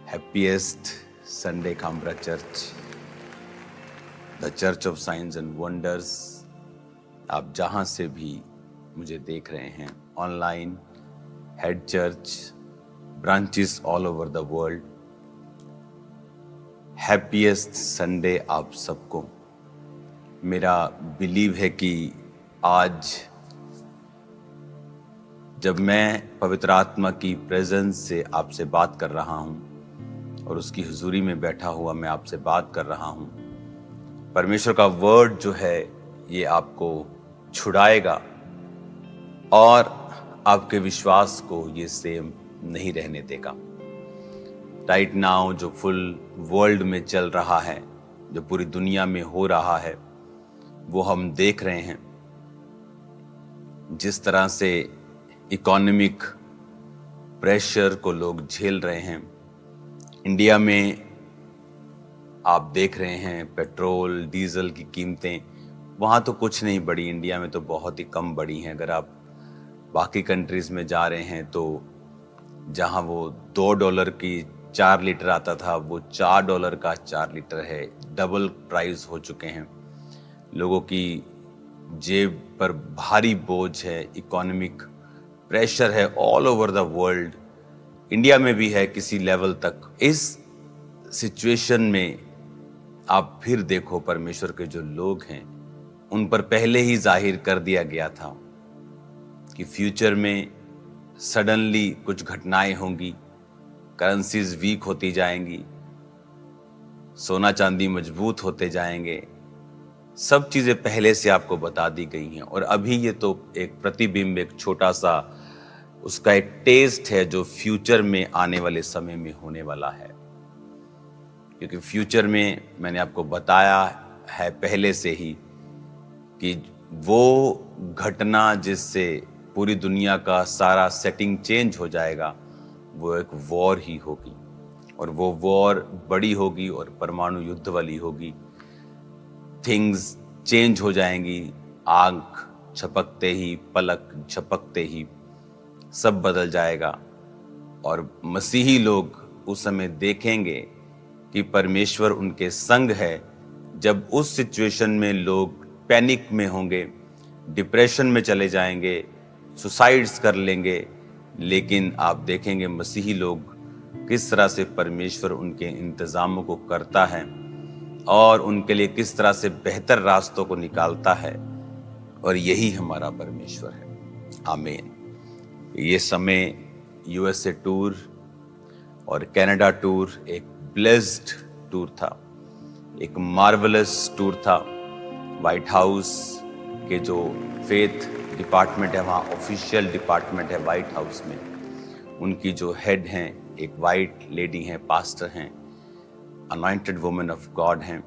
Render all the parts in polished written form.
happiest Sunday Canberra Church, the Church of Signs and Wonders। आप जहाँ से भी मुझे देख रहे हैं, online, head church, branches all over the world, happiest Sunday आप सबको। मेरा बिलीव है कि आज जब मैं पवित्र आत्मा की प्रेजेंस से आपसे बात कर रहा हूं और उसकी हुजूरी में बैठा हुआ मैं आपसे बात कर रहा हूं, परमेश्वर का वर्ड जो है ये आपको छुड़ाएगा और आपके विश्वास को ये सेम नहीं रहने देगा। राइट नाउ जो फुल वर्ल्ड में चल रहा है, जो पूरी दुनिया में हो रहा है, वो हम देख रहे हैं। जिस तरह से इकोनॉमिक प्रेशर को लोग झेल रहे हैं, इंडिया में आप देख रहे हैं पेट्रोल डीजल की कीमतें वहाँ तो कुछ नहीं बढ़ी, इंडिया में तो बहुत ही कम बढ़ी हैं। अगर आप बाकी कंट्रीज़ में जा रहे हैं तो जहाँ वो $2 की 4 लीटर आता था वो $4 का 4 लीटर है, डबल प्राइस हो चुके हैं। लोगों की जेब पर भारी बोझ है, इकोनॉमिक प्रेशर है all over the world, India में भी है किसी लेवल तक। इस सिचुएशन में आप फिर देखो परमेश्वर के जो लोग हैं उन पर पहले ही जाहिर कर दिया गया था कि फ्यूचर में सडनली कुछ घटनाएं होंगी, करेंसीज वीक होती जाएंगी, सोना चांदी मजबूत होते जाएंगे। सब चीजें पहले से आपको बता दी गई हैं और अभी ये तो एक प्रतिबिंब, एक छोटा सा उसका एक टेस्ट है जो फ्यूचर में आने वाले समय में होने वाला है। क्योंकि फ्यूचर में मैंने आपको बताया है पहले से ही कि वो घटना जिससे पूरी दुनिया का सारा सेटिंग चेंज हो जाएगा वो एक वॉर ही होगी, और वो वॉर बड़ी होगी और परमाणु युद्ध वाली होगी। थिंग्स चेंज हो जाएंगी, आंख झपकते ही, पलक झपकते ही सब बदल जाएगा। और मसीही लोग उस समय देखेंगे कि परमेश्वर उनके संग है। जब उस सिचुएशन में लोग पैनिक में होंगे, डिप्रेशन में चले जाएंगे, सुसाइड्स कर लेंगे, लेकिन आप देखेंगे मसीही लोग किस तरह से परमेश्वर उनके इंतजामों को करता है और उनके लिए किस तरह से बेहतर रास्तों को निकालता है। और यही हमारा परमेश्वर है। आमीन। ये समय यूएसए टूर और कनाडा टूर एक ब्लेस्ड टूर था, एक मार्वलस टूर था। व्हाइट हाउस के जो फेथ डिपार्टमेंट है, वहाँ ऑफिशियल डिपार्टमेंट है व्हाइट हाउस में, उनकी जो हेड हैं एक वाइट लेडी हैं, पास्टर हैं, अनॉइंटेड वुमन ऑफ गॉड हैं।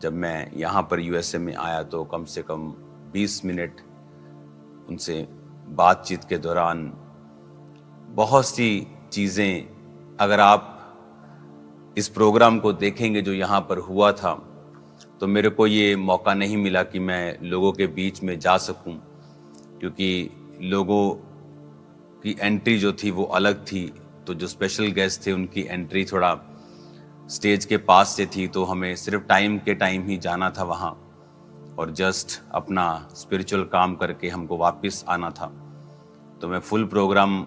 जब मैं यहाँ पर यूएसए में आया तो कम से कम 20 मिनट उनसे बातचीत के दौरान बहुत सी चीज़ें, अगर आप इस प्रोग्राम को देखेंगे जो यहाँ पर हुआ था, तो मेरे को ये मौका नहीं मिला कि मैं लोगों के बीच में जा सकूं, क्योंकि लोगों की एंट्री जो थी वो अलग थी। तो जो स्पेशल गेस्ट थे उनकी एंट्री थोड़ा स्टेज के पास से थी, तो हमें सिर्फ टाइम के टाइम ही जाना था वहाँ और जस्ट अपना स्पिरिचुअल काम करके हमको वापस आना था। तो मैं फुल प्रोग्राम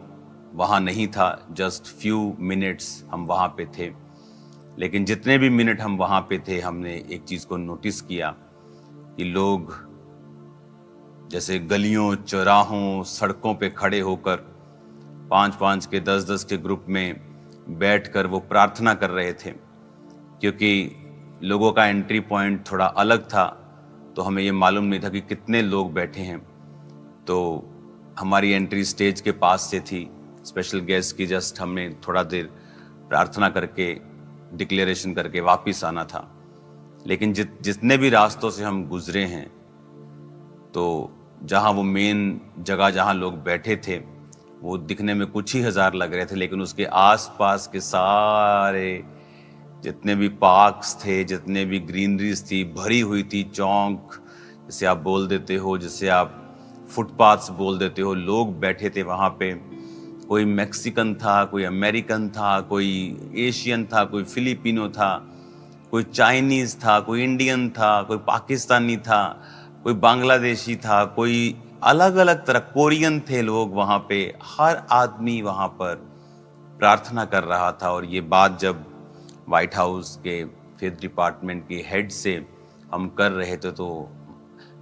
वहाँ नहीं था, जस्ट फ्यू मिनट्स हम वहाँ पे थे। लेकिन जितने भी मिनट हम वहाँ पे थे, हमने एक चीज़ को नोटिस किया कि लोग जैसे गलियों, चौराहों, सड़कों पे खड़े होकर 5-5 के, 10-10 के ग्रुप में बैठकर वो प्रार्थना कर रहे थे। क्योंकि लोगों का एंट्री पॉइंट थोड़ा अलग था, तो हमें ये मालूम नहीं था कि कितने लोग बैठे हैं। तो हमारी एंट्री स्टेज के पास से थी, स्पेशल गेस्ट की जस्ट हमने थोड़ा देर प्रार्थना करके, डिक्लेरेशन करके वापस आना था। लेकिन जितने भी रास्तों से हम गुजरे हैं, तो जहाँ वो मेन जगह जहाँ लोग बैठे थे वो दिखने में कुछ ही हज़ार लग रहे थे, लेकिन उसके आसपास के सारे जितने भी पार्क्स थे, जितने भी ग्रीनरीज थी, भरी हुई थी। चौक जिसे आप बोल देते हो, जिसे आप फुटपाथ्स बोल देते हो, लोग बैठे थे वहाँ पे। कोई मैक्सिकन था, कोई अमेरिकन था, कोई एशियन था, कोई फिलिपिनो था, कोई चाइनीज़ था, कोई इंडियन था, कोई पाकिस्तानी था, कोई बांग्लादेशी था, कोई अलग-अलग तरह, कोरियन थे लोग वहाँ पे। हर आदमी वहाँ पर प्रार्थना कर रहा था। और ये बात जब व्हाइट हाउस के फेथ डिपार्टमेंट के हेड से हम कर रहे थे तो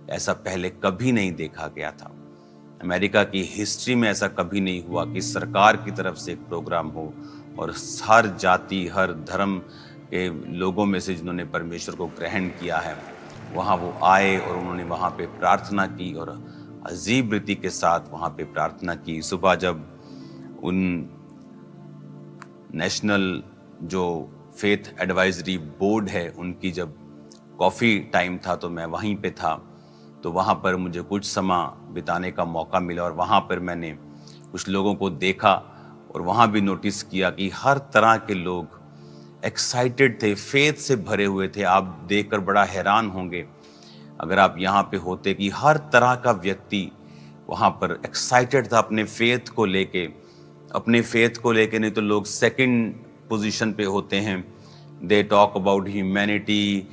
ऐसा पहले कभी नहीं देखा गया था। अमेरिका की हिस्ट्री में ऐसा कभी नहीं हुआ कि सरकार की तरफ से एक प्रोग्राम हो और हर जाति, हर धर्म के लोगों में से जिन्होंने परमेश्वर को ग्रहण किया है, वहाँ वो आए और उन्होंने वहाँ पे प्रार्थना की और अजीब रीति के साथ वहाँ पे प्रार्थना की। सुबह जब उन नेशनल जो फेथ एडवाइजरी बोर्ड है उनकी जब कॉफ़ी टाइम था तो मैं वहीं पे था। तो वहाँ पर मुझे कुछ समय बिताने का मौका मिला और वहाँ पर मैंने कुछ लोगों को देखा और वहाँ भी नोटिस किया कि हर तरह के लोग एक्साइटेड थे, फेथ से भरे हुए थे। आप देखकर बड़ा हैरान होंगे अगर आप यहाँ पे होते कि हर तरह का व्यक्ति वहाँ पर एक्साइटेड था अपने फेथ को लेके। अपने फेथ को लेके नहीं तो लोग सेकंड पोजीशन पे होते हैं। दे टॉक अबाउट ह्यूमैनिटी,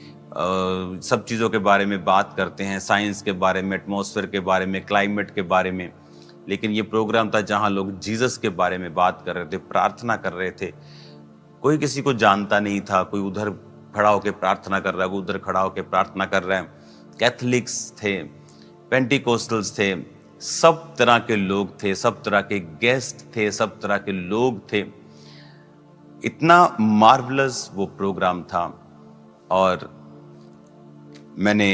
सब चीज़ों के बारे में बात करते हैं, साइंस के बारे में, एटमॉस्फेयर के बारे में, क्लाइमेट के बारे में। लेकिन ये प्रोग्राम था जहाँ लोग जीसस के बारे में बात कर रहे थे, प्रार्थना कर रहे थे। कोई किसी को जानता नहीं था, कोई उधर खड़ा होकर प्रार्थना कर रहा है, कोई उधर खड़ा होकर प्रार्थना कर रहा है। कैथलिक्स थे, पेंटिकोस्टल्स थे, सब तरह के लोग थे, सब तरह के गेस्ट थे, सब तरह के लोग थे। इतना मार्वलस वो प्रोग्राम था और मैंने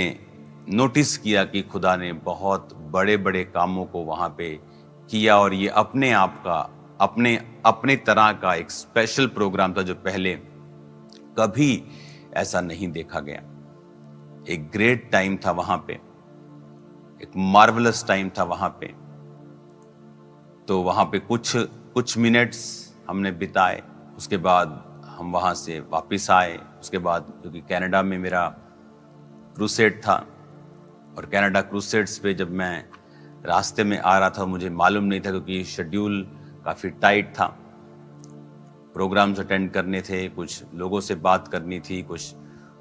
नोटिस किया कि खुदा ने बहुत बड़े बड़े कामों को वहाँ पे किया और ये अपने आप का अपने तरह का एक स्पेशल प्रोग्राम था जो पहले कभी ऐसा नहीं देखा गया। एक ग्रेट टाइम था वहाँ पे, एक मार्वलस टाइम था वहाँ पे। तो वहाँ पे कुछ मिनट्स हमने बिताए, उसके बाद हम वहाँ से वापस आए। उसके बाद क्योंकि कनाडा में मेरा क्रूसेड था और कनाडा क्रूसेड्स पे जब मैं रास्ते में आ रहा था मुझे मालूम नहीं था क्योंकि शेड्यूल काफ़ी टाइट था। प्रोग्राम्स अटेंड करने थे, कुछ लोगों से बात करनी थी, कुछ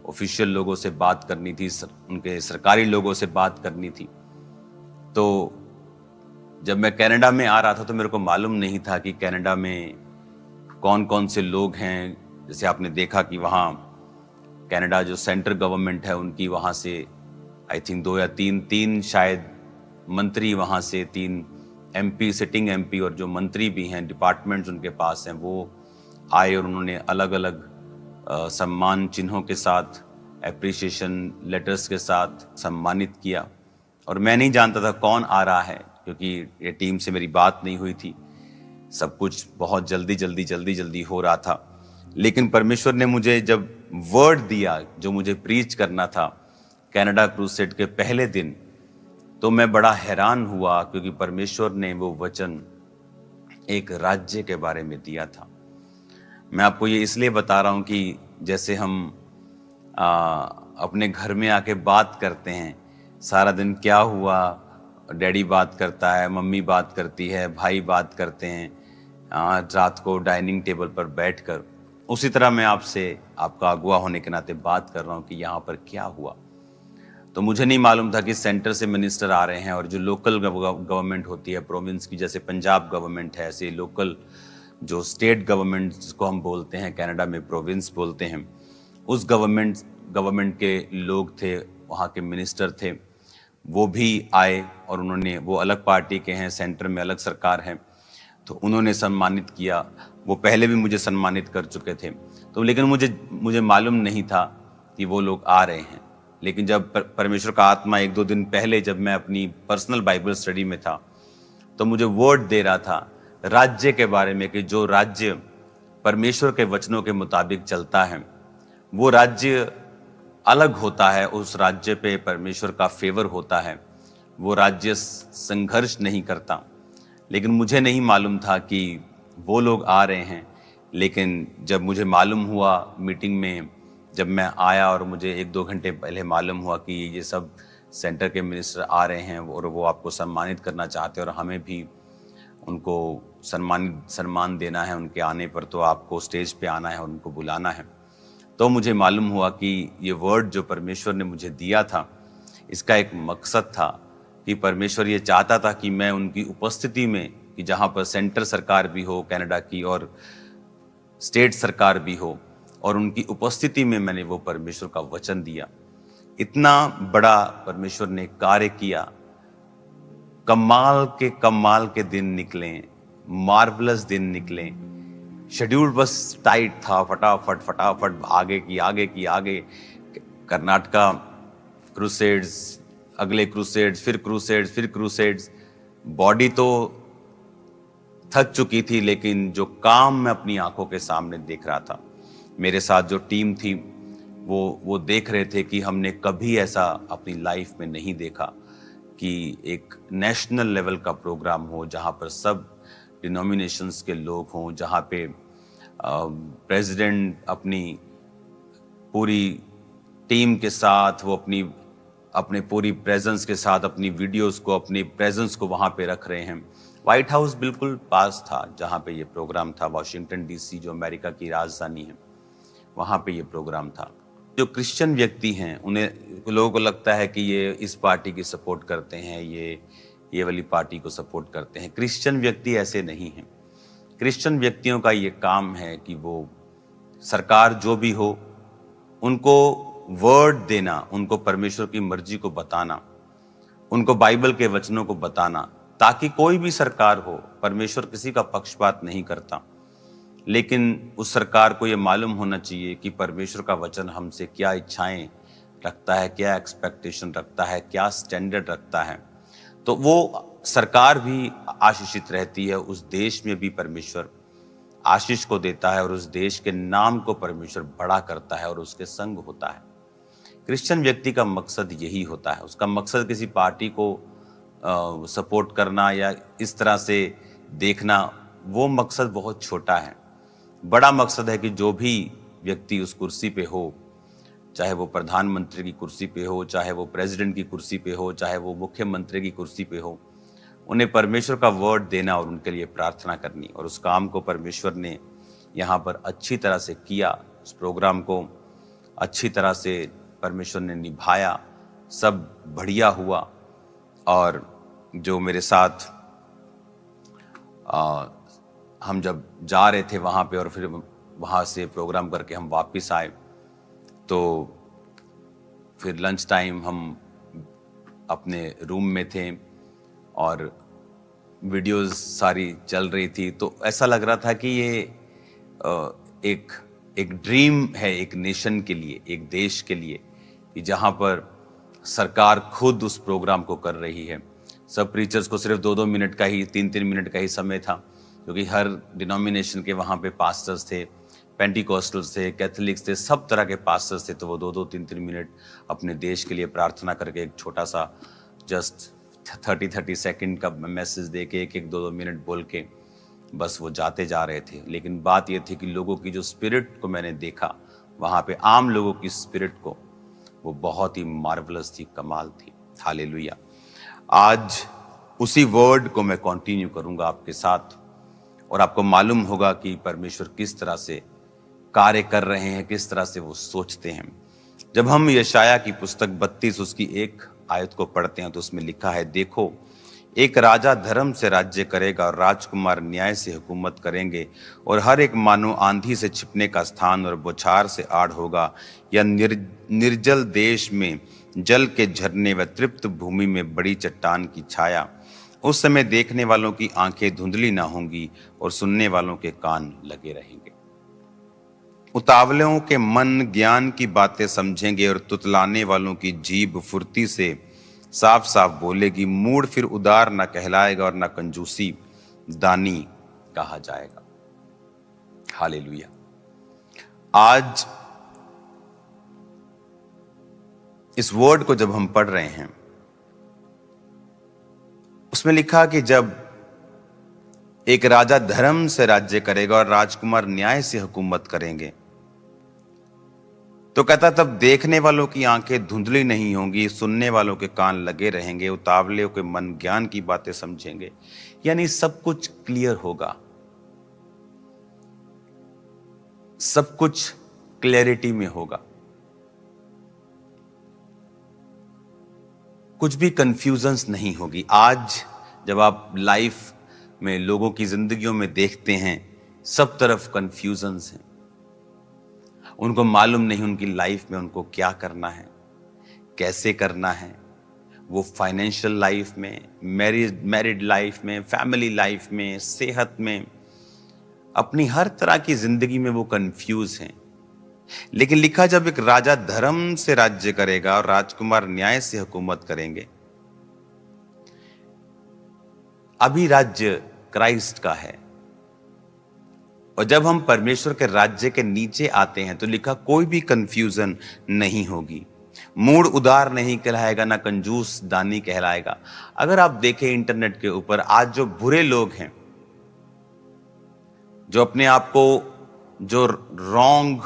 ऑफिशियल लोगों से बात करनी थी, उनके सरकारी लोगों से बात करनी थी। तो जब मैं कनाडा में आ रहा था तो मेरे को मालूम नहीं था कि कनाडा में कौन कौन से लोग हैं। जैसे आपने देखा कि वहाँ कनाडा जो सेंट्रल गवर्नमेंट है उनकी वहाँ से आई थिंक 2 या 3 शायद मंत्री वहाँ से 3 एमपी, सिटिंग एमपी और जो मंत्री भी हैं, डिपार्टमेंट्स उनके पास हैं, वो आए और उन्होंने अलग अलग सम्मान चिन्हों के साथ, एप्रिसिएशन लेटर्स के साथ सम्मानित किया। और मैं नहीं जानता था कौन आ रहा है क्योंकि ये टीम से मेरी बात नहीं हुई थी। सब कुछ बहुत जल्दी हो रहा था। लेकिन परमेश्वर ने मुझे जब वर्ड दिया जो मुझे प्रीच करना था कनाडा क्रूसेड के पहले दिन, तो मैं बड़ा हैरान हुआ क्योंकि परमेश्वर ने वो वचन एक राज्य के बारे में दिया था। मैं आपको ये इसलिए बता रहा हूँ कि जैसे हम अपने घर में आके बात करते हैं, सारा दिन क्या हुआ, डैडी बात करता है, मम्मी बात करती है, भाई बात करते हैं, रात को डाइनिंग टेबल पर बैठकर, उसी तरह मैं आपसे आपका अगुआ होने के नाते बात कर रहा हूँ कि यहाँ पर क्या हुआ। तो मुझे नहीं मालूम था कि सेंटर से मिनिस्टर आ रहे हैं और जो लोकल गवर्नमेंट होती है प्रोविंस की, जैसे पंजाब गवर्नमेंट है, ऐसे लोकल जो स्टेट गवर्नमेंट जिसको हम बोलते हैं, कनाडा में प्रोविंस बोलते हैं, उस गवर्नमेंट के लोग थे, वहाँ के मिनिस्टर थे, वो भी आए और उन्होंने, वो अलग पार्टी के हैं, सेंटर में अलग सरकार है, तो उन्होंने सम्मानित किया। वो पहले भी मुझे सम्मानित कर चुके थे, तो लेकिन मुझे मालूम नहीं था कि वो लोग आ रहे हैं। लेकिन जब परमेश्वर का आत्मा 1-2 दिन पहले जब मैं अपनी पर्सनल बाइबल स्टडी में था तो मुझे वर्ड दे रहा था राज्य के बारे में कि जो राज्य परमेश्वर के वचनों के मुताबिक चलता है वो राज्य अलग होता है, उस राज्य पे परमेश्वर का फेवर होता है, वो राज्य संघर्ष नहीं करता। लेकिन मुझे नहीं मालूम था कि वो लोग आ रहे हैं। लेकिन जब मुझे मालूम हुआ मीटिंग में, जब मैं आया और मुझे 1-2 घंटे पहले मालूम हुआ कि ये सब सेंटर के मिनिस्टर आ रहे हैं और वो आपको सम्मानित करना चाहते हैं और हमें भी उनको सम्मान देना है उनके आने पर, तो आपको स्टेज पे आना है, उनको बुलाना है। तो मुझे मालूम हुआ कि ये वर्ड जो परमेश्वर ने मुझे दिया था, इसका एक मकसद था कि परमेश्वर ये चाहता था कि मैं उनकी उपस्थिति में, कि जहाँ पर सेंटर सरकार भी हो कनाडा की और स्टेट सरकार भी हो, और उनकी उपस्थिति में मैंने वो परमेश्वर का वचन दिया। इतना बड़ा परमेश्वर ने कार्य किया। कमाल के दिन निकले, मार्वलस दिन निकले। शेड्यूल बस टाइट था, फटाफट आगे। कर्नाटका क्रूसेड्स, अगले क्रूसेड्स, फिर क्रूसेड्स। बॉडी तो थक चुकी थी, लेकिन जो काम मैं अपनी आंखों के सामने देख रहा था, मेरे साथ जो टीम थी वो देख रहे थे कि हमने कभी ऐसा अपनी लाइफ में नहीं देखा कि एक नेशनल लेवल का प्रोग्राम हो, जहाँ पर सब डिनोमिनेशंस के लोग हों, जहाँ पे प्रेसिडेंट अपनी पूरी टीम के साथ, वो अपने पूरी प्रेजेंस के साथ अपनी वीडियोस को, अपनी प्रेजेंस को वहाँ पे रख रहे हैं। व्हाइट हाउस बिल्कुल पास था जहाँ पे ये प्रोग्राम था, वॉशिंगटन डीसी जो अमेरिका की राजधानी है, वहाँ पे ये प्रोग्राम था। जो क्रिश्चियन व्यक्ति हैं, उन्हें, लोगों को लगता है कि ये इस पार्टी की सपोर्ट करते हैं, ये वाली पार्टी को सपोर्ट करते हैं। क्रिश्चियन व्यक्ति ऐसे नहीं हैं। क्रिश्चियन व्यक्तियों का ये काम है कि वो सरकार जो भी हो, उनको वर्ड देना, उनको परमेश्वर की मर्जी को बताना, उनको बाइबल के वचनों को बताना, ताकि कोई भी सरकार हो, परमेश्वर किसी का पक्षपात नहीं करता, लेकिन उस सरकार को ये मालूम होना चाहिए कि परमेश्वर का वचन हमसे क्या इच्छाएं रखता है, क्या एक्सपेक्टेशन रखता है, क्या स्टैंडर्ड रखता है। तो वो सरकार भी आशीषित रहती है, उस देश में भी परमेश्वर आशीष को देता है, और उस देश के नाम को परमेश्वर बड़ा करता है और उसके संग होता है। क्रिश्चियन व्यक्ति का मकसद यही होता है। उसका मकसद किसी पार्टी को सपोर्ट करना या इस तरह से देखना, वो मकसद बहुत छोटा है। बड़ा मकसद है कि जो भी व्यक्ति उस कुर्सी पे हो, चाहे वो प्रधानमंत्री की कुर्सी पे हो, चाहे वो प्रेसिडेंट की कुर्सी पे हो, चाहे वो मुख्यमंत्री की कुर्सी पे हो, उन्हें परमेश्वर का वर्ड देना और उनके लिए प्रार्थना करनी। और उस काम को परमेश्वर ने यहाँ पर अच्छी तरह से किया। उस प्रोग्राम को अच्छी तरह से परमेश्वर ने निभाया, सब बढ़िया हुआ। और जो मेरे साथ हम जब जा रहे थे वहाँ पे, और फिर वहाँ से प्रोग्राम करके हम वापस आए, तो फिर लंच टाइम हम अपने रूम में थे और वीडियोस सारी चल रही थी। तो ऐसा लग रहा था कि ये एक ड्रीम है एक नेशन के लिए, एक देश के लिए, कि जहाँ पर सरकार खुद उस प्रोग्राम को कर रही है। सब प्रीचर्स को सिर्फ 2-2 मिनट का ही, 3-3 मिनट का ही समय था, क्योंकि हर डिनोमिनेशन के वहाँ पे पास्टर्स थे, पेंटिकॉस्टल्स थे, कैथोलिक्स थे, सब तरह के पास्टर्स थे। तो वो 2-2, 3-3 मिनट अपने देश के लिए प्रार्थना करके, एक छोटा सा जस्ट 30-30 सेकंड का मैसेज दे के, 1-1, 2-2 मिनट बोल के बस वो जाते जा रहे थे। लेकिन बात ये थी कि लोगों की जो स्पिरिट को मैंने देखा वहाँ पे, आम लोगों की स्पिरिट को, वो बहुत ही मार्वलस थी, कमाल थी। हालेलुया। आज उसी वर्ड को मैं कंटिन्यू करूंगा आपके साथ, और आपको मालूम होगा कि परमेश्वर किस तरह से कार्य कर रहे हैं, किस तरह से वो सोचते हैं। जब हम यशाया की पुस्तक 32 उसकी 1 आयत को पढ़ते हैं, तो उसमें लिखा है, देखो एक राजा धर्म से राज्य करेगा और राजकुमार न्याय से हुकूमत करेंगे, और हर एक मानो आंधी से छिपने का स्थान और बौछार से आड़ होगा, या निर्जल देश में जल के झरने व तृप्त भूमि में बड़ी चट्टान की छाया। उस समय देखने वालों की आंखें धुंधली ना होंगी और सुनने वालों के कान लगे रहेंगे। उतावलों के मन ज्ञान की बातें समझेंगे और तुतलाने वालों की जीभ फुर्ती से साफ साफ बोलेगी। मूढ़ फिर उदार न कहलाएगा और न कंजूसी दानी कहा जाएगा। हालेलुया। आज इस वर्ड को जब हम पढ़ रहे हैं, उसमें लिखा कि जब एक राजा धर्म से राज्य करेगा और राजकुमार न्याय से हुकूमत करेंगे, तो कहता तब देखने वालों की आंखें धुंधली नहीं होंगी, सुनने वालों के कान लगे रहेंगे, उतावले के मन ज्ञान की बातें समझेंगे। यानी सब कुछ क्लियर होगा, सब कुछ क्लैरिटी में होगा, कुछ भी कंफ्यूजन्स नहीं होगी। आज जब आप लाइफ में लोगों की जिंदगियों में देखते हैं, सब तरफ कंफ्यूजन्स हैं। उनको मालूम नहीं उनकी लाइफ में उनको क्या करना है, कैसे करना है। वो फाइनेंशियल लाइफ में, मैरिड लाइफ में, फैमिली लाइफ में, सेहत में, अपनी हर तरह की जिंदगी में वो कंफ्यूज हैं। लेकिन लिखा, जब एक राजा धर्म से राज्य करेगा और राजकुमार न्याय से हुकूमत करेंगे। अभी राज्य क्राइस्ट का है, और जब हम परमेश्वर के राज्य के नीचे आते हैं तो लिखा कोई भी कंफ्यूजन नहीं होगी। मूढ़ उदार नहीं कहलाएगा, ना कंजूस दानी कहलाएगा। अगर आप देखें इंटरनेट के ऊपर, आज जो बुरे लोग हैं, जो अपने आप को, जो रॉन्ग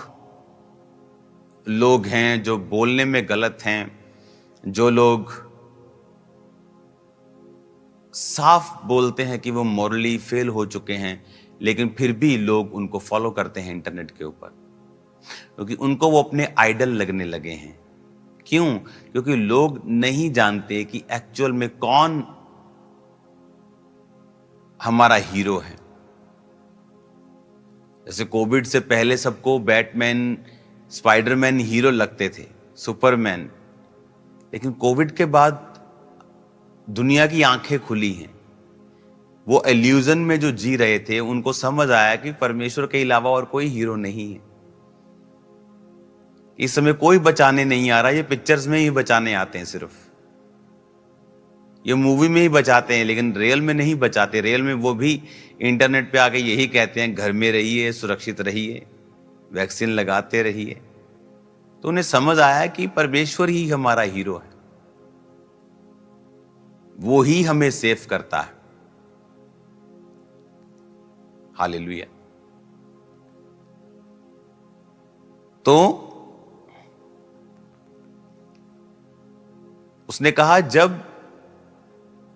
लोग हैं, जो बोलने में गलत हैं, जो लोग साफ बोलते हैं कि वो मॉरली फेल हो चुके हैं, लेकिन फिर भी लोग उनको फॉलो करते हैं इंटरनेट के ऊपर, क्योंकि उनको वो अपने आइडल लगने लगे हैं। क्यों? क्योंकि लोग नहीं जानते कि एक्चुअल में कौन हमारा हीरो है। जैसे कोविड से पहले सबको बैटमैन, स्पाइडरमैन हीरो लगते थे, सुपरमैन। लेकिन कोविड के बाद दुनिया की आंखें खुली हैं। वो इल्यूजन में जो जी रहे थे, उनको समझ आया कि परमेश्वर के अलावा और कोई हीरो नहीं है। इस समय कोई बचाने नहीं आ रहा, ये पिक्चर्स में ही बचाने आते हैं, सिर्फ ये मूवी में ही बचाते हैं, लेकिन रियल में नहीं बचाते। रियल में वो भी इंटरनेट पे आके यही कहते हैं, घर में रहिए, सुरक्षित रहिए, वैक्सीन लगाते रहिए। तो उन्हें समझ आया कि परमेश्वर ही हमारा हीरो है, वो ही हमें सेव करता है। हालेलुया। तो उसने कहा, जब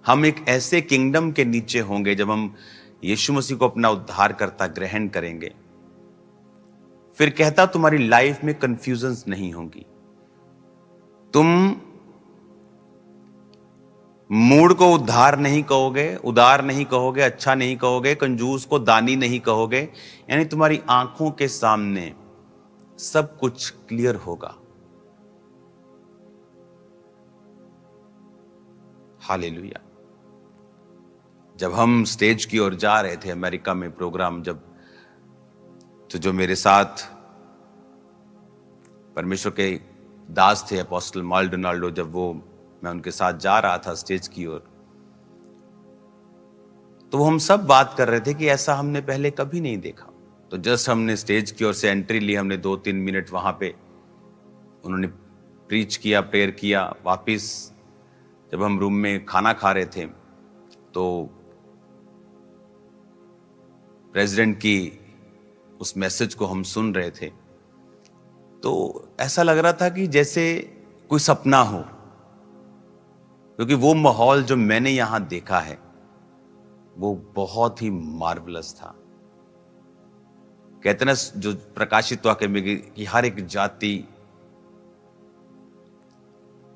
हम एक ऐसे किंगडम के नीचे होंगे, जब हम यीशु मसीह को अपना उद्धारकर्ता ग्रहण करेंगे, फिर कहता तुम्हारी लाइफ में कंफ्यूजन्स नहीं होंगी। तुम मूड को उद्धार नहीं कहोगे, उदार नहीं कहोगे, अच्छा नहीं कहोगे, कंजूस को दानी नहीं कहोगे। यानी तुम्हारी आंखों के सामने सब कुछ क्लियर होगा। हालेलुया। जब हम स्टेज की ओर जा रहे थे अमेरिका में प्रोग्राम, तो जो मेरे साथ परमेश्वर के दास थे अपोस्टल माल्डोनाल्डो, जब मैं उनके साथ जा रहा था स्टेज की ओर, तो वो हम सब बात कर रहे थे कि ऐसा हमने पहले कभी नहीं देखा। तो जस्ट हमने स्टेज की ओर से एंट्री ली, हमने 2-3 मिनट वहां पे उन्होंने प्रीच किया, प्रेयर किया। वापिस जब हम रूम में खाना खा रहे थे, तो प्रेसिडेंट की उस मैसेज को हम सुन रहे थे, तो ऐसा लग रहा था कि जैसे कोई सपना हो, क्योंकि वो माहौल जो मैंने यहां देखा है वो बहुत ही मार्वलस था। कहते ना, जो प्रकाशित वाक्य में कि हर एक जाति,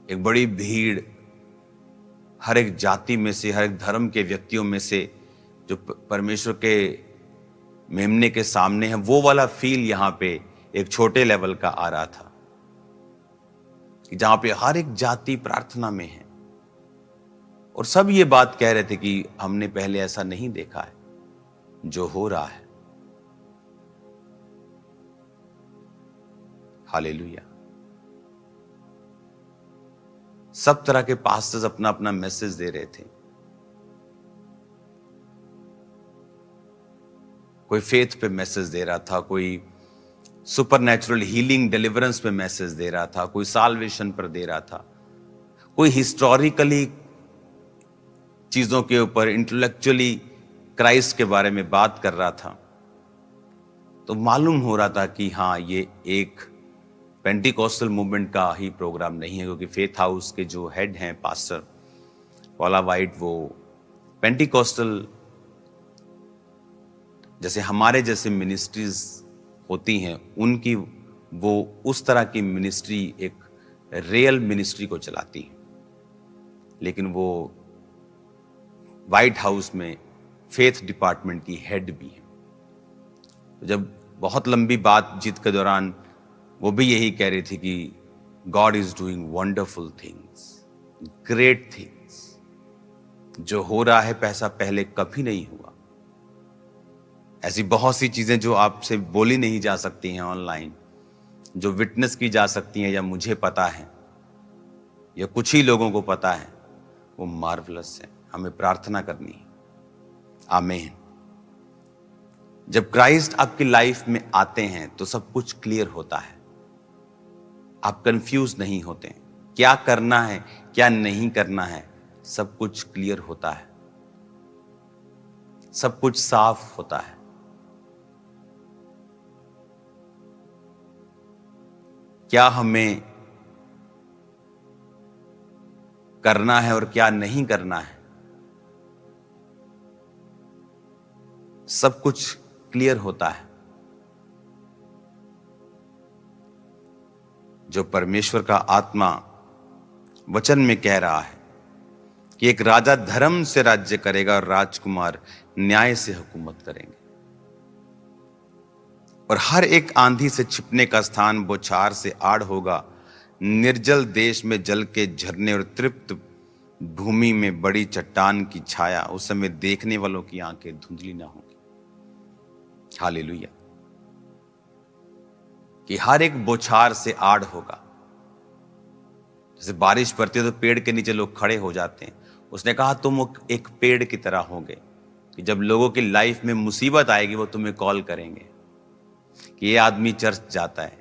एक बड़ी भीड़, हर एक जाति में से, हर एक धर्म के व्यक्तियों में से जो परमेश्वर के मेमने के सामने है, वो वाला फील यहां पे एक छोटे लेवल का आ रहा था, कि जहां पे हर एक जाति प्रार्थना में है। और सब ये बात कह रहे थे कि हमने पहले ऐसा नहीं देखा है जो हो रहा है। हालेलुया। सब तरह के पास्टर्स अपना अपना मैसेज दे रहे थे। कोई फेथ पे मैसेज दे रहा था, कोई सुपरनैचुरल हीलिंग डिलीवरेंस पे मैसेज दे रहा था, कोई साल्वेशन पर दे रहा था, कोई हिस्टोरिकली चीजों के ऊपर, इंटेलेक्चुअली क्राइस्ट के बारे में बात कर रहा था। तो मालूम हो रहा था कि हाँ, ये एक पेंटिकॉस्टल मूवमेंट का ही प्रोग्राम नहीं है, क्योंकि फेथ हाउस के जो हेड हैं पास्टर पॉला वाइट, वो पेंटिकॉस्टल जैसे हमारे जैसे मिनिस्ट्रीज होती हैं, उनकी वो उस तरह की मिनिस्ट्री, एक रियल मिनिस्ट्री को चलाती है। लेकिन वो व्हाइट हाउस में फेथ डिपार्टमेंट की हेड भी है। तो जब बहुत लंबी बातचीत के दौरान वो भी यही कह रही थी कि God is doing wonderful things, great things. जो हो रहा है पैसा पहले कभी नहीं हुआ। ऐसी बहुत सी चीजें जो आपसे बोली नहीं जा सकती हैं ऑनलाइन, जो विटनेस की जा सकती हैं, या मुझे पता है या कुछ ही लोगों को पता है, वो मार्वलस है। हमें प्रार्थना करनी है। आमीन। जब क्राइस्ट आपकी लाइफ में आते हैं तो सब कुछ क्लियर होता है। आप कंफ्यूज नहीं होते। क्या करना है, क्या नहीं करना है, सब कुछ क्लियर होता है, सब कुछ साफ होता है। क्या हमें करना है और क्या नहीं करना है, सब कुछ क्लियर होता है। जो परमेश्वर का आत्मा वचन में कह रहा है कि एक राजा धर्म से राज्य करेगा और राजकुमार न्याय से हुकूमत करेंगे, और हर एक आंधी से छिपने का स्थान बौछार से आड़ होगा। निर्जल देश में जल के झरने और तृप्त भूमि में बड़ी चट्टान की छाया। उस समय देखने वालों की आंखें धुंधली ना होंगी। हालेलुया। कि हर एक बौछार से आड़ होगा। जैसे बारिश पड़ती है तो पेड़ के नीचे लोग खड़े हो जाते हैं। उसने कहा तुम एक पेड़ की तरह होगे कि जब लोगों की लाइफ में मुसीबत आएगी वो तुम्हें कॉल करेंगे कि ये आदमी चर्च जाता है,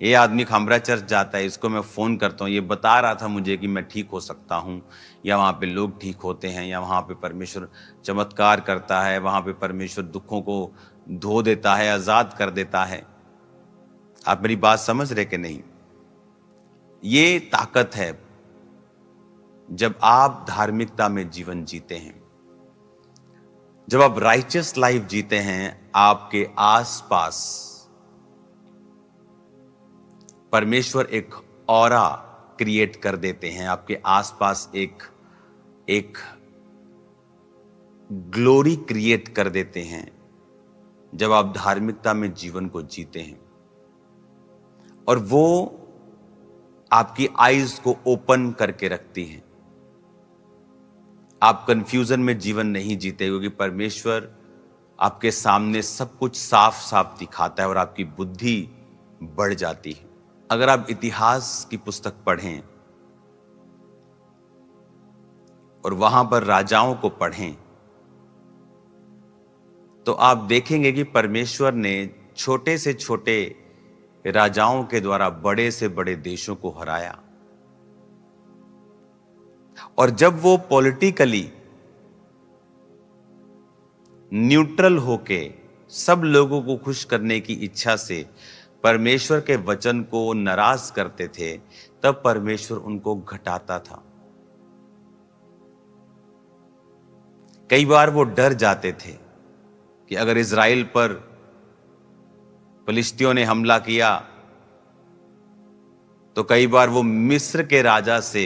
ये आदमी खामरा चर्च जाता है, इसको मैं फोन करता हूँ, ये बता रहा था मुझे कि मैं ठीक हो सकता हूँ, या वहाँ पे लोग ठीक होते हैं, या वहाँ पे परमेश्वर चमत्कार करता है, वहाँ पे परमेश्वर दुखों को धो देता है, आजाद कर देता है। आप मेरी बात समझ रहे कि नहीं? ये ताकत है जब आप धार्मिकता में जीवन जीते हैं, जब आप राइचियस लाइफ जीते हैं। आपके आसपास परमेश्वर एक ऑरा क्रिएट कर देते हैं। आपके आसपास एक ग्लोरी क्रिएट कर देते हैं जब आप धार्मिकता में जीवन को जीते हैं, और वो आपकी आईज को ओपन करके रखती हैं। आप कंफ्यूजन में जीवन नहीं जीते, क्योंकि परमेश्वर आपके सामने सब कुछ साफ साफ दिखाता है और आपकी बुद्धि बढ़ जाती है। अगर आप इतिहास की पुस्तक पढ़ें और वहां पर राजाओं को पढ़ें तो आप देखेंगे कि परमेश्वर ने छोटे से छोटे राजाओं के द्वारा बड़े से बड़े देशों को हराया। और जब वो पॉलिटिकली न्यूट्रल होके सब लोगों को खुश करने की इच्छा से परमेश्वर के वचन को नाराज करते थे, तब परमेश्वर उनको घटाता था। कई बार वो डर जाते थे कि अगर इजराइल पर फिलिस्तियों ने हमला किया तो कई बार वो मिस्र के राजा से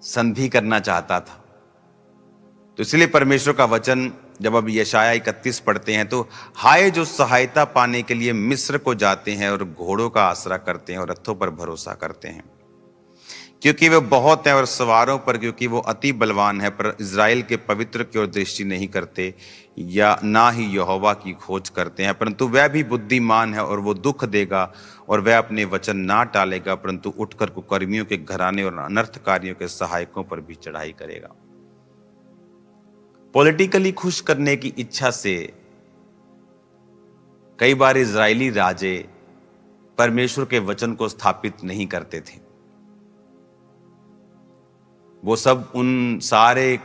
संधि करना चाहता था। तो इसलिए परमेश्वर का वचन जब अब यशाया 31 पढ़ते हैं तो हाय जो सहायता पाने के लिए मिस्र को जाते हैं और घोड़ों का आसरा करते हैं और रथों पर भरोसा करते हैं, क्योंकि वे बहुत हैं, और सवारों पर क्योंकि वो अति बलवान है, पर इज़राइल के पवित्र की ओर दृष्टि नहीं करते या ना ही यहोवा की खोज करते हैं। परंतु वह भी बुद्धिमान है और वो दुख देगा और वह अपने वचन ना टालेगा, परंतु उठकर कुकर्मियों के घराने और अनर्थकारियों के सहायकों पर भी चढ़ाई करेगा। पॉलिटिकली खुश करने की इच्छा से कई बार इजरायली राजे परमेश्वर के वचन को स्थापित नहीं करते थे। वो सब उन सारे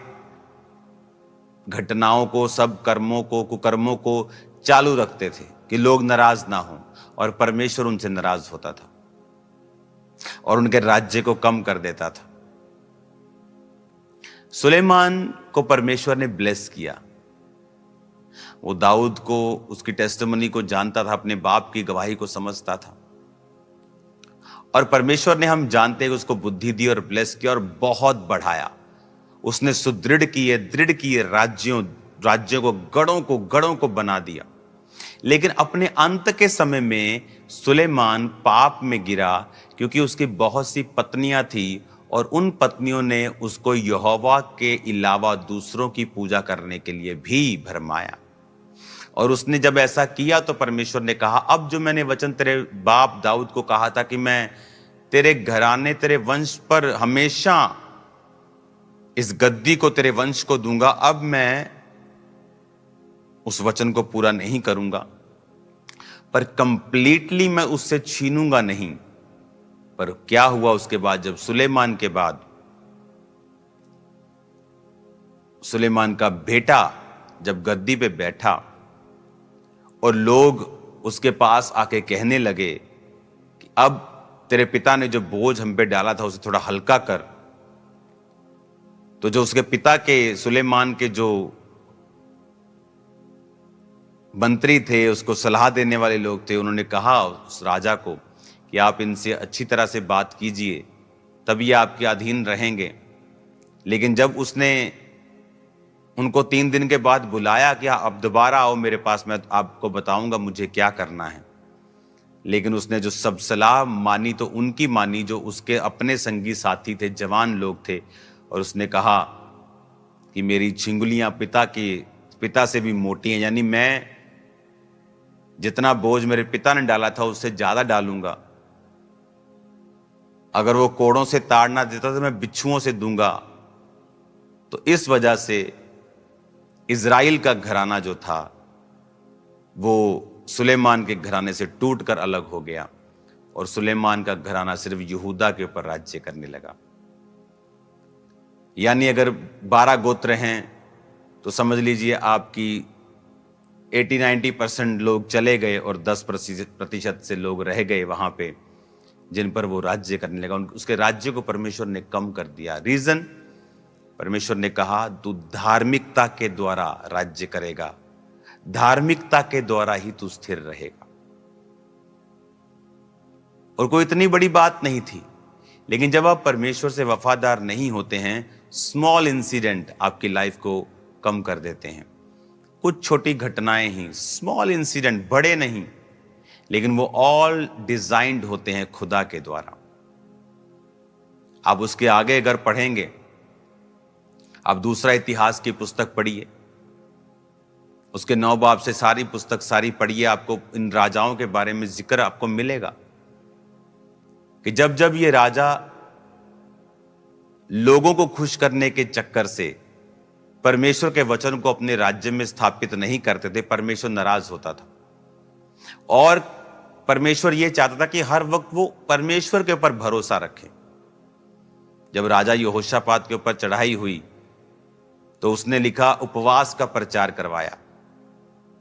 घटनाओं को, सब कर्मों को, कुकर्मों को चालू रखते थे कि लोग नाराज ना हों, और परमेश्वर उनसे नाराज होता था और उनके राज्य को कम कर देता था। सुलेमान को परमेश्वर ने ब्लेस किया, वो दाऊद को, उसकी टेस्टिमनी को जानता था, अपने बाप की गवाही को समझता था। और परमेश्वर ने, हम जानते हैं, उसको बुद्धि दी और ब्लेस किया और बहुत बढ़ाया। उसने सुदृढ़ किए, दृढ़ किए राज्यों को गढ़ों को बना दिया। लेकिन अपने अंत के समय में सुलेमान पाप में गिरा, क्योंकि उसकी बहुत सी पत्नियां थी और उन पत्नियों ने उसको यहोवा के अलावा दूसरों की पूजा करने के लिए भी भरमाया। और उसने जब ऐसा किया तो परमेश्वर ने कहा, अब जो मैंने वचन तेरे बाप दाऊद को कहा था कि मैं तेरे घराने, तेरे वंश पर हमेशा इस गद्दी को, तेरे वंश को दूंगा, अब मैं उस वचन को पूरा नहीं करूंगा, पर कंप्लीटली मैं उससे छीनूंगा नहीं। पर क्या हुआ उसके बाद, जब सुलेमान के बाद सुलेमान का बेटा जब गद्दी पे बैठा और लोग उसके पास आके कहने लगे कि अब तेरे पिता ने जो बोझ हम पे डाला था उसे थोड़ा हल्का कर, तो जो उसके पिता के, सुलेमान के जो मंत्री थे, उसको सलाह देने वाले लोग थे, उन्होंने कहा उस राजा को कि आप इनसे अच्छी तरह से बात कीजिए, तब ये आपके अधीन रहेंगे। लेकिन जब उसने उनको 3 दिन के बाद बुलाया कि आप दोबारा आओ मेरे पास, मैं आपको बताऊंगा मुझे क्या करना है, लेकिन उसने जो सब सलाह मानी तो उनकी मानी जो उसके अपने संगी साथी थे, जवान लोग थे। और उसने कहा कि मेरी छिंगुलियां पिता से भी मोटी हैं, यानी मैं जितना बोझ मेरे पिता ने डाला था उससे ज्यादा डालूंगा। अगर वो कोड़ों से ताड़ ना देता तो मैं बिच्छुओं से दूंगा। तो इस वजह से इज़राइल का घराना जो था वो सुलेमान के घराने से टूटकर अलग हो गया और सुलेमान का घराना सिर्फ यहूदा के ऊपर राज्य करने लगा। यानी अगर 12 गोत्र हैं तो समझ लीजिए आपकी 80-90% लोग चले गए और 10% से लोग रह गए वहां पे, जिन पर वो राज्य करने लगा। उसके राज्य को परमेश्वर ने कम कर दिया। रीजन, परमेश्वर ने कहा तू धार्मिकता के द्वारा राज्य करेगा, धार्मिकता के द्वारा ही तू स्थिर रहेगा। और कोई इतनी बड़ी बात नहीं थी, लेकिन जब आप परमेश्वर से वफादार नहीं होते हैं, स्मॉल इंसिडेंट आपकी लाइफ को कम कर देते हैं। कुछ छोटी घटनाएं ही, स्मॉल इंसिडेंट, बड़े नहीं, लेकिन वो ऑल डिजाइंड होते हैं खुदा के द्वारा। आप उसके आगे अगर पढ़ेंगे, आप दूसरा इतिहास की पुस्तक पढ़िए, उसके 9 बाब से सारी पुस्तक सारी पढ़िए, आपको इन राजाओं के बारे में जिक्र आपको मिलेगा कि जब जब ये राजा लोगों को खुश करने के चक्कर से परमेश्वर के वचन को अपने राज्य में स्थापित नहीं करते थे, परमेश्वर नाराज होता था। और परमेश्वर यह चाहता था कि हर वक्त वो परमेश्वर के ऊपर भरोसा रखें। जब राजा यहोशापात के ऊपर चढ़ाई हुई तो उसने लिखा, उपवास का प्रचार करवाया।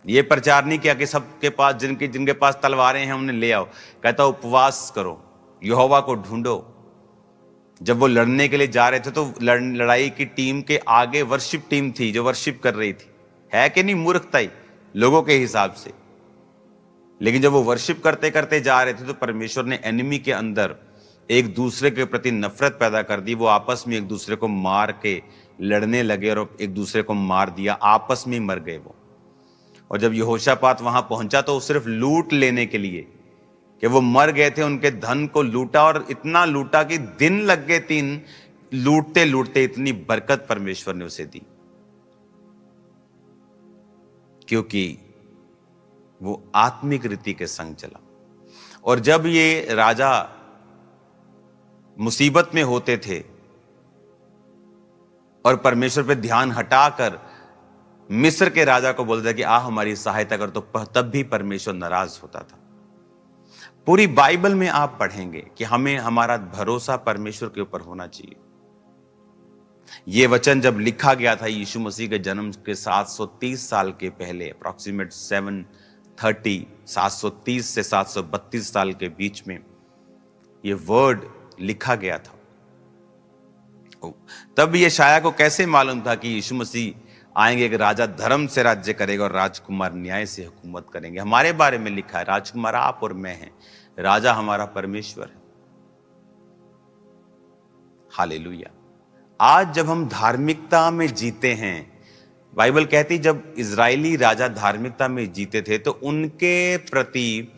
यह प्रचार नहीं किया कि सबके पास, जिनके पास तलवारें हैं उन्हें ले आओ। कहता उपवास करो, यहोवा को ढूंढो। जब वो लड़ने के लिए जा रहे थे तो लड़ाई की टीम के आगे वर्शिप टीम थी जो वर्शिप कर रही थी। है कि नहीं मूर्खता ही लोगों के हिसाब से। लेकिन जब वो वर्शिप करते करते जा रहे थे तो परमेश्वर ने एनिमी के अंदर एक दूसरे के प्रति नफरत पैदा कर दी। वो आपस में एक दूसरे को मार के लड़ने लगे और एक दूसरे को मार दिया, आपस में मर गए वो। और जब यहोशापात वहां पहुंचा तो सिर्फ लूट लेने के लिए कि वो मर गए थे, उनके धन को लूटा और इतना लूटा कि दिन लग गए 3 लूटते लूटते। इतनी बरकत परमेश्वर ने उसे दी क्योंकि वो आत्मिक रीति के संग चला। और जब ये राजा मुसीबत में होते थे और परमेश्वर पे ध्यान हटाकर मिस्र के राजा को बोलते थे कि आ हमारी सहायता कर, तो तब भी परमेश्वर नाराज होता था। पूरी बाइबल में आप पढ़ेंगे कि हमें हमारा भरोसा परमेश्वर के ऊपर होना चाहिए। यह वचन जब लिखा गया था यीशु मसीह के जन्म के 730 साल के पहले, अप्रॉक्सीमेट 730 से 732 साल के बीच में यह वर्ड लिखा गया था। तब यशायाह को कैसे मालूम था कि यीशु मसीह आएंगे, एक राजा धर्म से राज्य करेगा और राजकुमार न्याय से हुकूमत करेंगे। हमारे बारे में लिखा है, राजकुमार आप और मैं हैं, राजा हमारा परमेश्वर है। हालेलुया। आज जब हम धार्मिकता में जीते हैं, बाइबल कहती जब इजरायली राजा धार्मिकता में जीते थे तो उनके प्रति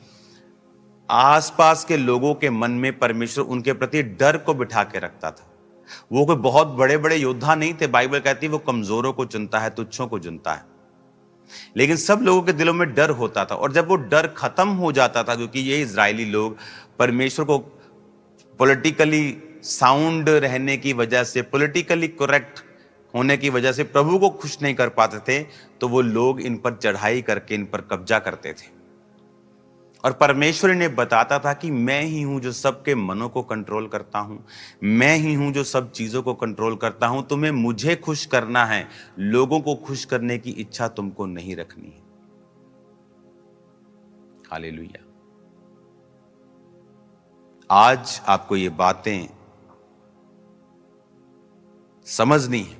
आसपास के लोगों के मन में परमेश्वर उनके प्रति डर को बिठा के रखता था। वो कोई बहुत बड़े बड़े योद्धा नहीं थे, बाइबल कहती वो कमजोरों को चुनता है, तुच्छों को चुनता है, लेकिन सब लोगों के दिलों में डर होता था। और जब वो डर खत्म हो जाता था, क्योंकि ये इजरायली लोग परमेश्वर को पॉलिटिकली साउंड रहने की वजह से, पॉलिटिकली करेक्ट होने की वजह से प्रभु को खुश नहीं कर पाते थे, तो वो लोग इन पर चढ़ाई करके इन पर कब्जा करते थे। और परमेश्वर ने बताता था कि मैं ही हूं जो सबके मनों को कंट्रोल करता हूं, मैं ही हूं जो सब चीजों को कंट्रोल करता हूं। तुम्हें मुझे खुश करना है, लोगों को खुश करने की इच्छा तुमको नहीं रखनी है। हालेलुया। आज आपको ये बातें समझनी है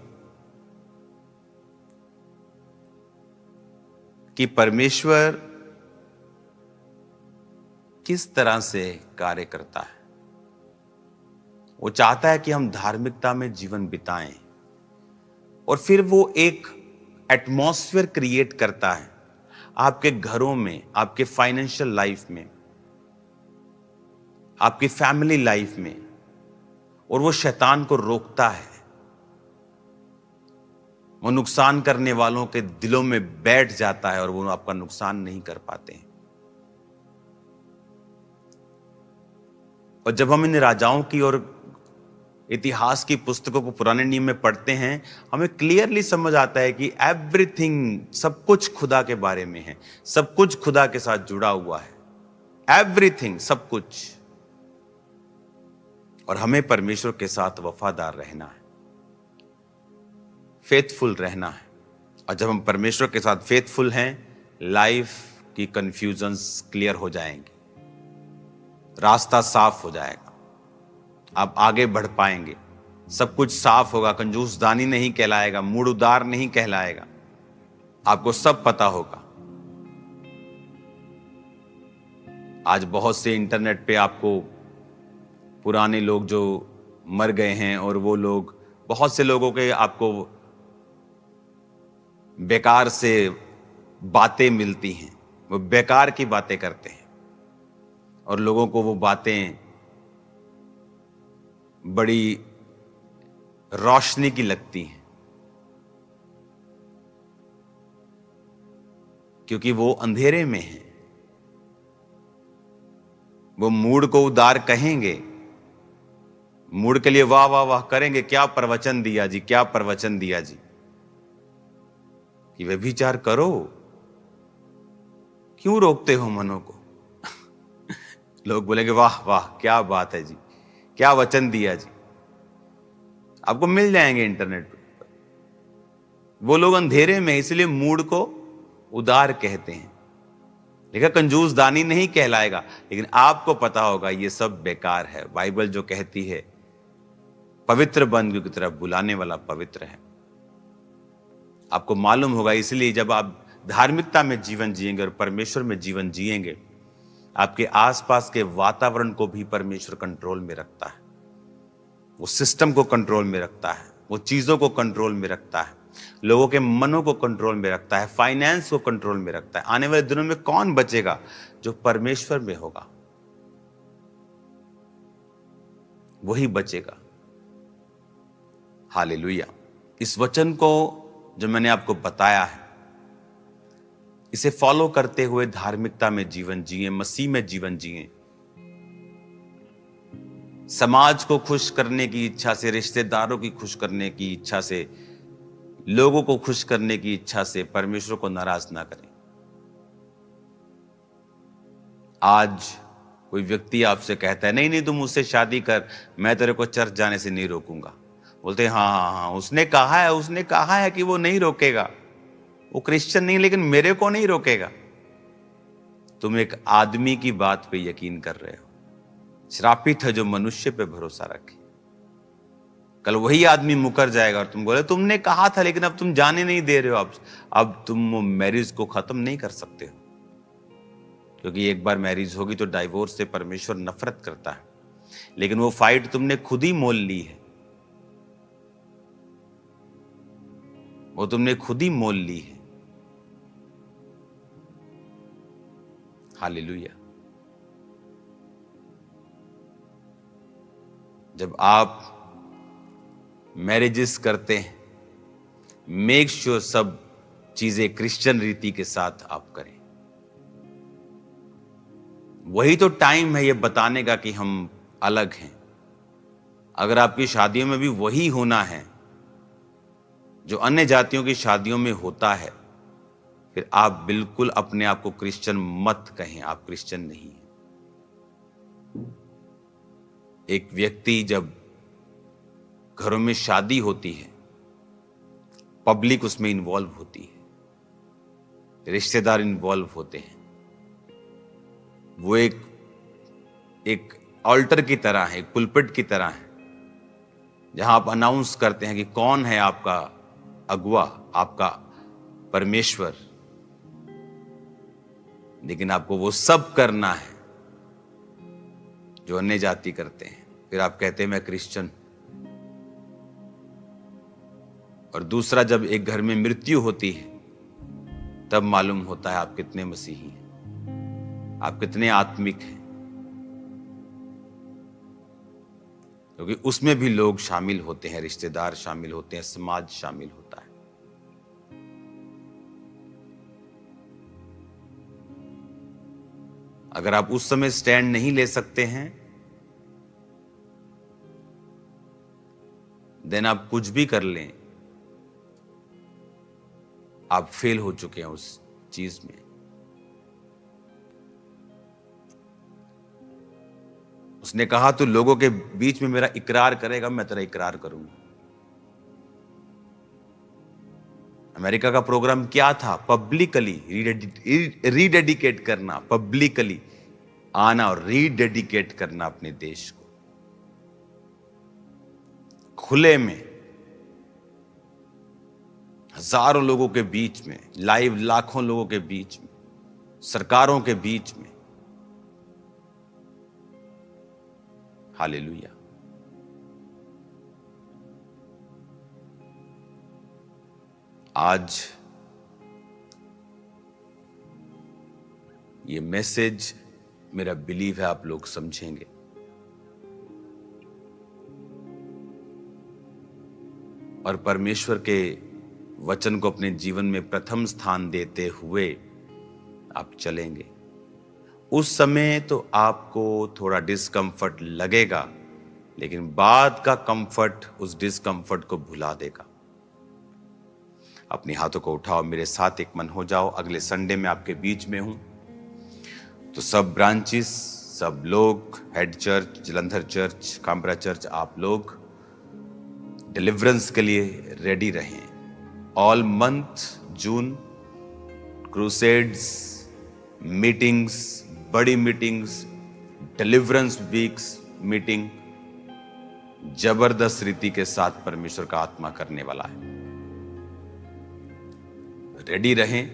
कि परमेश्वर किस तरह से कार्य करता है। वो चाहता है कि हम धार्मिकता में जीवन बिताएं, और फिर वो एक एटमॉस्फेयर क्रिएट करता है आपके घरों में, आपके फाइनेंशियल लाइफ में, आपकी फैमिली लाइफ में, और वो शैतान को रोकता है। वो नुकसान करने वालों के दिलों में बैठ जाता है और वो आपका नुकसान नहीं कर पाते हैं। और जब हम इन राजाओं की और इतिहास की पुस्तकों को पुराने नियम में पढ़ते हैं, हमें क्लियरली समझ आता है कि एवरीथिंग, सब कुछ खुदा के बारे में है, सब कुछ खुदा के साथ जुड़ा हुआ है, एवरीथिंग, सब कुछ। और हमें परमेश्वर के साथ वफादार रहना है, फेथफुल रहना है। और जब हम परमेश्वर के साथ फेथफुल हैं, लाइफ की कंफ्यूजन्स क्लियर हो जाएंगी, रास्ता साफ हो जाएगा, आप आगे बढ़ पाएंगे, सब कुछ साफ होगा, कंजूसदानी नहीं कहलाएगा, मूड उदार नहीं कहलाएगा, आपको सब पता होगा। आज बहुत से इंटरनेट पे आपको पुराने लोग जो मर गए हैं, और वो लोग, बहुत से लोगों के आपको बेकार से बातें मिलती हैं, वो बेकार की बातें करते हैं, और लोगों को वो बातें बड़ी रोशनी की लगती हैं, क्योंकि वो अंधेरे में हैं। वो मूड को उदार कहेंगे, मूड के लिए वाह वाह वाह करेंगे, क्या प्रवचन दिया जी, क्या प्रवचन दिया जी, कि व्यभिचार करो, क्यों रोकते हो मनों को। लोग बोलेंगे वाह वाह क्या बात है जी, क्या वचन दिया जी, आपको मिल जाएंगे इंटरनेट पर। वो लोग अंधेरे में, इसलिए मूड को उदार कहते हैं। देखा, कंजूस दानी नहीं कहलाएगा, लेकिन आपको पता होगा ये सब बेकार है। बाइबल जो कहती है पवित्र बंधु की तरफ बुलाने वाला पवित्र है, आपको मालूम होगा। इसलिए जब आप धार्मिकता में जीवन जिएंगे और परमेश्वर में जीवन जिएंगे, आपके आसपास के वातावरण को भी परमेश्वर कंट्रोल में रखता है, वो सिस्टम को कंट्रोल में रखता है, वो चीजों को कंट्रोल में रखता है, लोगों के मनों को कंट्रोल में रखता है, फाइनेंस को कंट्रोल में रखता है। आने वाले दिनों में कौन बचेगा? जो परमेश्वर में होगा वही बचेगा। हालेलुया। इस वचन को जो मैंने आपको बताया है, इसे फॉलो करते हुए धार्मिकता में जीवन जिए, मसीह में जीवन जिए, समाज को खुश करने की इच्छा से, रिश्तेदारों की खुश करने की इच्छा से, लोगों को खुश करने की इच्छा से परमेश्वर को नाराज ना करें। आज कोई व्यक्ति आपसे कहता है नहीं नहीं तुम मुझसे शादी कर, मैं तेरे को चर्च जाने से नहीं रोकूंगा। बोलते हैं हाँ हाँ हाँ, उसने कहा है कि वो नहीं रोकेगा, वो क्रिश्चियन नहीं, लेकिन मेरे को नहीं रोकेगा। तुम एक आदमी की बात पे यकीन कर रहे हो। श्रापित है जो मनुष्य पे भरोसा रखे। कल वही आदमी मुकर जाएगा और तुम बोले तुमने कहा था लेकिन अब तुम जाने नहीं दे रहे हो। अब तुम वो मैरिज को खत्म नहीं कर सकते हो, क्योंकि एक बार मैरिज होगी तो डाइवोर्स से परमेश्वर नफरत करता है। लेकिन वो फाइट तुमने खुद ही मोल ली है, वो तुमने खुद ही मोल ली है। हालेलुया। जब आप मैरिजेस करते हैं, मेक श्योर सब चीजें क्रिश्चियन रीति के साथ आप करें। वही तो टाइम है ये बताने का कि हम अलग हैं। अगर आपकी शादियों में भी वही होना है जो अन्य जातियों की शादियों में होता है, फिर आप बिल्कुल अपने आप को क्रिश्चियन मत कहें, आप क्रिश्चियन नहीं हैं। एक व्यक्ति जब घरों में शादी होती है, पब्लिक उसमें इन्वॉल्व होती है, रिश्तेदार इन्वॉल्व होते हैं, वो एक ऑल्टर की तरह है, एक पुलपिट की तरह है, जहां आप अनाउंस करते हैं कि कौन है आपका अगुआ, आपका परमेश्वर। लेकिन आपको वो सब करना है जो अन्य जाति करते हैं। फिर आप कहते हैं मैं क्रिश्चियन। और दूसरा, जब एक घर में मृत्यु होती है तब मालूम होता है आप कितने मसीही हैं, आप कितने आत्मिक हैं, क्योंकि उसमें भी लोग शामिल होते हैं, रिश्तेदार शामिल होते हैं, समाज शामिल होता है। अगर आप उस समय स्टैंड नहीं ले सकते हैं, देन आप कुछ भी कर लें, आप फेल हो चुके हैं उस चीज में। उसने कहा तू लोगों के बीच में मेरा इकरार करेगा, मैं तेरा इकरार करूंगा। अमेरिका का प्रोग्राम क्या था? पब्लिकली रीडेडिकेट करना, पब्लिकली आना और रीडेडिकेट करना अपने देश को, खुले में, हजारों लोगों के बीच में, लाइव लाखों लोगों के बीच में, सरकारों के बीच में। हालेलुया। आज ये मैसेज मेरा बिलीव है आप लोग समझेंगे। और परमेश्वर के वचन को अपने जीवन में प्रथम स्थान देते हुए आप चलेंगे। उस समय तो आपको थोड़ा डिस्कंफर्ट लगेगा, लेकिन बाद का कंफर्ट उस डिस्कंफर्ट को भुला देगा। अपने हाथों को उठाओ, मेरे साथ एक मन हो जाओ। अगले संडे में आपके बीच में हूं, तो सब ब्रांचेस, सब लोग, head church, Jalandhar church, Kambra church, आप लोग डिलीवरेंस के लिए रेडी रहें। All month June crusades, meetings, बड़ी मीटिंग्स, डिलीवरेंस वीक्स मीटिंग जबरदस्त रीति के साथ परमेश्वर का आत्मा करने वाला है। रेडी रहें।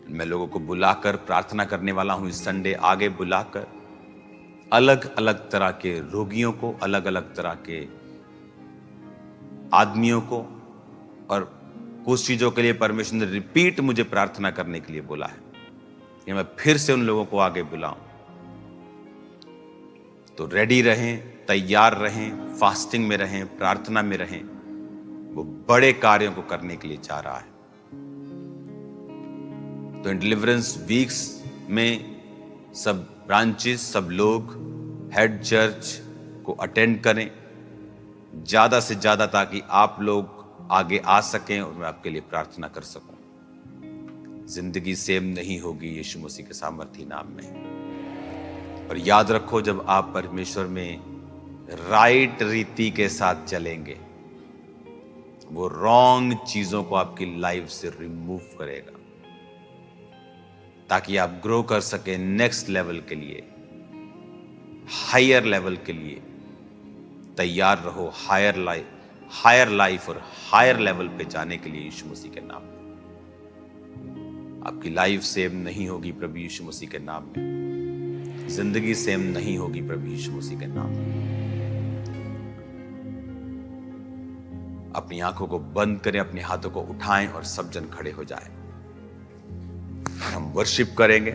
मैं लोगों को बुलाकर प्रार्थना करने वाला हूं इस संडे, आगे बुलाकर अलग अलग तरह के रोगियों को, अलग अलग तरह के आदमियों को, और कुछ चीजों के लिए परमेश्वर ने रिपीट मुझे प्रार्थना करने के लिए बोला है कि मैं फिर से उन लोगों को आगे बुलाऊं। तो रेडी रहें, तैयार रहें, फास्टिंग में रहें, प्रार्थना में रहें। वो बड़े कार्यों को करने के लिए जा रहा है। तो इन डिलीवरेंस वीक्स में सब ब्रांचेस, सब लोग हेड चर्च को अटेंड करें ज्यादा से ज्यादा, ताकि आप लोग आगे आ सकें और मैं आपके लिए प्रार्थना कर सकूं। जिंदगी सेम नहीं होगी यीशु मसीह के सामर्थी नाम में। और याद रखो, जब आप परमेश्वर में राइट रीति के साथ चलेंगे, वो रॉन्ग चीजों को आपकी लाइफ से रिमूव करेगा, ताकि आप ग्रो कर सके नेक्स्ट लेवल के लिए, हायर लेवल के लिए, तैयार रहो हायर लाइफ और हायर लेवल पे जाने के लिए यीशु मसीह के नाम में। आपकी लाइफ सेम नहीं होगी प्रभु यीशु मसीह के नाम में। जिंदगी सेम नहीं होगी प्रभु यीशु मसीह के नाम में। अपनी आंखों को बंद करें, अपने हाथों को उठाएं और सब जन खड़े हो जाएं। हम वर्शिप करेंगे।